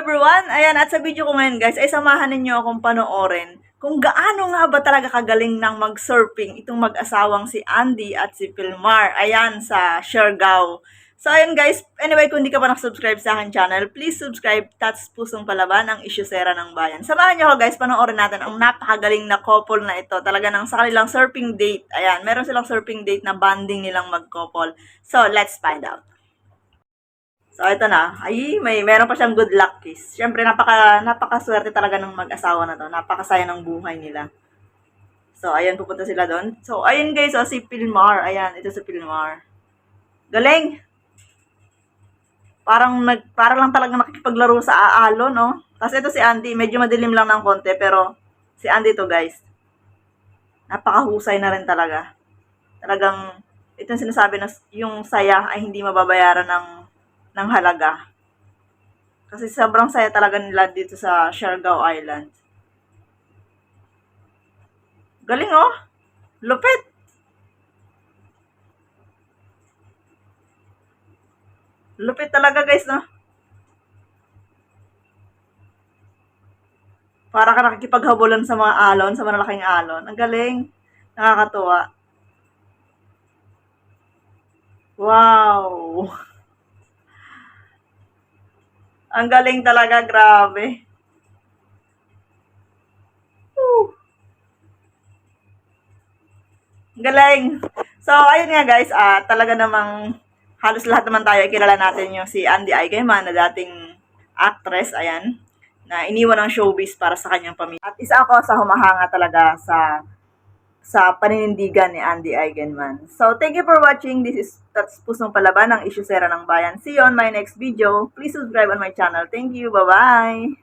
everyone! Ayan, at sa video ko ngayon guys, ay samahan ninyo akong panoorin kung gaano nga ba talaga kagaling ng mag-surfing itong mag-asawang si Andy at si Pilmar. Ayan, sa Siargao. So ayan guys, anyway, kung hindi ka pa nakasubscribe sa akin channel, please subscribe. Tats Pusong Palaban, ang isyusera ng bayan. Samahan nyo ako guys, panoorin natin ang napakagaling na couple na ito. Talaga ng sa kanilang surfing date. Ayan, meron silang surfing date na bonding nilang mag-couple. So, let's find out. So, ito na. Ay, meron pa siyang good luck kiss. Siyempre, napakaswerte talaga ng mag-asawa na to. Napakasaya ng buhay nila. So, ayan, pupunta sila doon. So, ayun guys, si Pilmar. Ayan, ito si Pilmar. Galing! Para lang talaga nakikipaglaro sa aalo, no? Kasi ito si Andy, medyo madilim lang ng konti, pero si Andy to guys. Napakahusay na rin talaga. Talagang, ito yung sinasabi na yung saya ay hindi mababayaran ng halaga. Kasi sobrang saya talaga nila dito sa Siargao Island. Galing oh! Lupit! Lupit talaga guys, no? Para ka nakikipaghabulan sa mga alon, sa malalaking alon. Ang galing. Nakakatuwa. Wow! Ang galing talaga, grabe. Woo! Galing. So, ayun nga guys, talaga namang halos lahat naman tayo kilala natin yung si Andy Eigenman na dating actress, ayan, na iniwan ng showbiz para sa kanyang pamilya. At isa ako sa humahanga talaga sa paninindigan ni Andy Eigenman. So, thank you for watching. This is Tats Pusong Palaban, ang isyusera ng bayan. See you on my next video. Please subscribe on my channel. Thank you. Bye-bye!